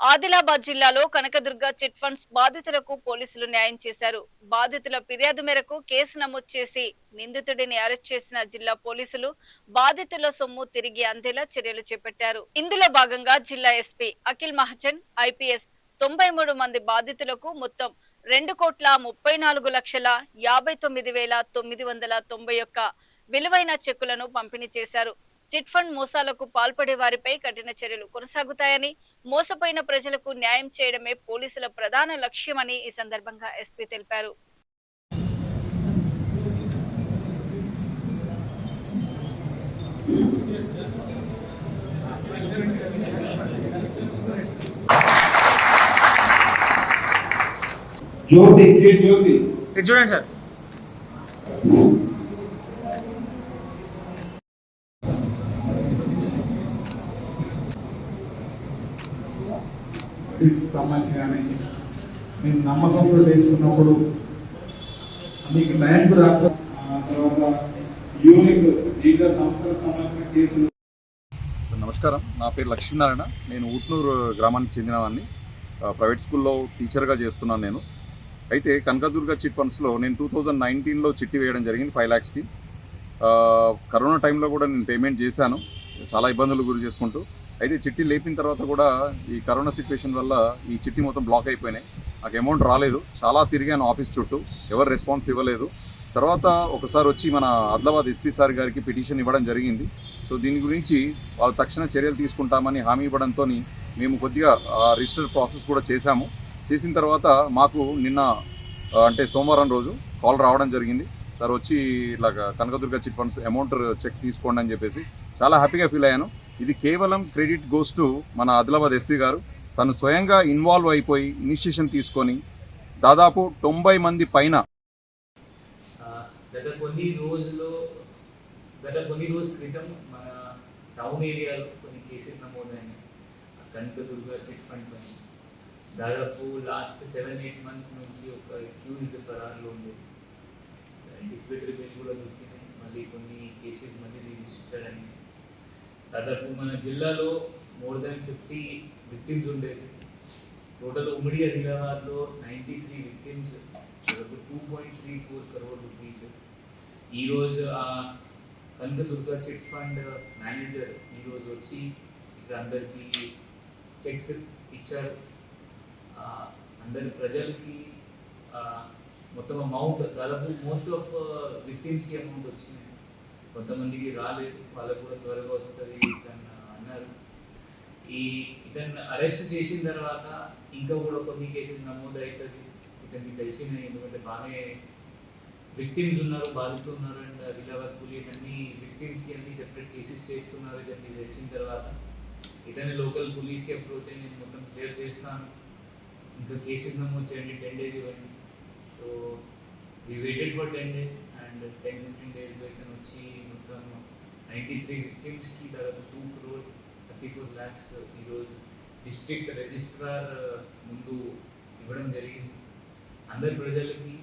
ఆదిలాబాద్ జిల్లాలో Kanakadurga chit funds బాధితులకు పోలీసులు న్యాయం చేశారు. బాధితుల ఫిర్యాదు మేరకు కేసు నమోదు చేసి నిందితుడిని అరెస్ట్ చేసిన జిల్లా పోలీసులు బాధితుల సొమ్ము తిరిగి అందేలా చర్యలు చేపట్టారు. ఇందులో భాగంగా జిల్లా ఎస్పీ అఖిల్ మహజన్ ఐపీఎస్ 93 మంది బాధితులకు మొత్తం 2,34,59,991 విలువైన చెక్కులను పంపిణీ చేశారు. చిట్ ఫండ్ మోసాలకు పాల్పడే వారిపై కఠిన చర్యలు కొనసాగుతాయని, మోసపోయిన ప్రజలకు న్యాయం చేయడమే పోలీసుల ప్రధాన లక్ష్యమని ఈ సందర్భంగా ఎస్పీ తెలిపారు. జ్యోతి చూడండి సార్. సంబంధించిన నేను నమ్మకంతో వేసుకున్నప్పుడు మీకు బ్యాంకు రాక తర్వాత యూనిక్ ఇంకా సంస్థలకు సంబంధించిన కేసులు. నమస్కారం, నా పేరు లక్ష్మీనారాయణ. నేను ఊట్నూరు గ్రామానికి చెందినవాడిని. ప్రైవేట్ స్కూల్లో టీచర్గా చేస్తున్నాను నేను. అయితే కనకదుర్గ చిట్ ఫండ్స్లో నేను 2019లో చిట్టి వేయడం జరిగింది 5 lakhsకి. కరోనా టైంలో కూడా నేను పేమెంట్ చేశాను, చాలా ఇబ్బందులు గురి చేసుకుంటూ. అయితే చిట్టి లేపిన తర్వాత కూడా ఈ కరోనా సిచ్యువేషన్ వల్ల ఈ చిట్టి మొత్తం బ్లాక్ అయిపోయినాయి. నాకు అమౌంట్ రాలేదు. చాలా తిరిగాను ఆఫీస్ చుట్టూ, ఎవరు రెస్పాన్స్ ఇవ్వలేదు. తర్వాత ఒకసారి వచ్చి మన ఆదిలాబాద్ ఎస్పీ సార్ గారికి పిటిషన్ ఇవ్వడం జరిగింది. సో దీని గురించి వాళ్ళు తక్షణ చర్యలు తీసుకుంటామని హామీ ఇవ్వడంతో మేము కొద్దిగా రిజిస్టర్ ప్రాసెస్ కూడా చేశాము. చేసిన తర్వాత మాకు నిన్న అంటే సోమవారం రోజు కాల్ రావడం జరిగింది. సార్ వచ్చి ఇలాగ Kanakadurga chit funds amount cheque తీసుకోండి అని చెప్పేసి చాలా హ్యాపీగా ఫీల్ అయ్యాను. ఇది కేవలం క్రెడిట్ గోస్ టు మన ఆదిలాబాద్ ఎస్పీ గారు. తను స్వయంగా ఇన్వాల్వ్ అయిపోయి ఇనిషియేషన్ తీసుకొని దాదాపు 90 మంది పైన గత కొన్ని రోజుల క్రితం మన టౌన్ ఏరియాలో కొన్ని కేసెస్ నమోదైనాయి కనకదుర్గ చిట్ ఫండ్ పైన. దాదాపు లాస్ట్ 7-8 months నుంచి ఒక అక్యూజ్డ్ ఫరార్లో ఉండేది. డిస్బిటరీ బిల్ కూడా దొరికినాయి. మళ్ళీ కొన్ని కేసెస్ మళ్ళీ రిజిస్టర్ అయినాయి. దాదాపు మన జిల్లాలో మోర్ దాన్ 50 విక్టిమ్స్ ఉండేది. టోటల్ ఉమ్మడి ఆదిలాబాద్లో 93 విక్టిమ్స్, 2.34 crore rupees. ఈరోజు ఆ కనకదుర్గ చిట్ ఫండ్ మేనేజర్ ఈరోజు వచ్చి ఇక్కడ అందరికీ చెక్స్ ఇచ్చారు. అందరి ప్రజలకి మొత్తం అమౌంట్ దాదాపు మోస్ట్ ఆఫ్ విక్టిమ్స్కి అమౌంట్ వచ్చింది. కొంతమందికి రాలేదు, వాళ్ళకు కూడా త్వరగా వస్తుంది ఇతను అన్నారు. ఇతను అరెస్ట్ చేసిన తర్వాత ఇంకా కూడా కొన్ని కేసెస్ నమోదు అవుతుంది. ఇతనికి తెలిసినాయి, ఎందుకంటే బాగానే విక్టిమ్స్ ఉన్నారు, బాధితులు ఉన్నారు. అండ్ ఆదిలాబాద్ పోలీస్ అన్ని విక్టిమ్స్కి అన్ని సెపరేట్ కేసెస్ చేస్తున్నారు. ఇతనికి తెలిసిన తర్వాత ఇతని లోకల్ పోలీస్కి అప్రోచ్ అయ్యి నేను మొత్తం క్లియర్ చేస్తాను, ఇంకా కేసెస్ నమోదు చేయండి, 10 days ఇవ్వండి. So we waited for 10 days and 10-15 daysలో ఇతను వచ్చి మొత్తం 93 విక్టిమ్స్కి దాదాపు 2.34 crore ఈరోజు డిస్ట్రిక్ట్ రిజిస్ట్రార్ ముందు ఇవ్వడం జరిగింది. అందరి ప్రజలకి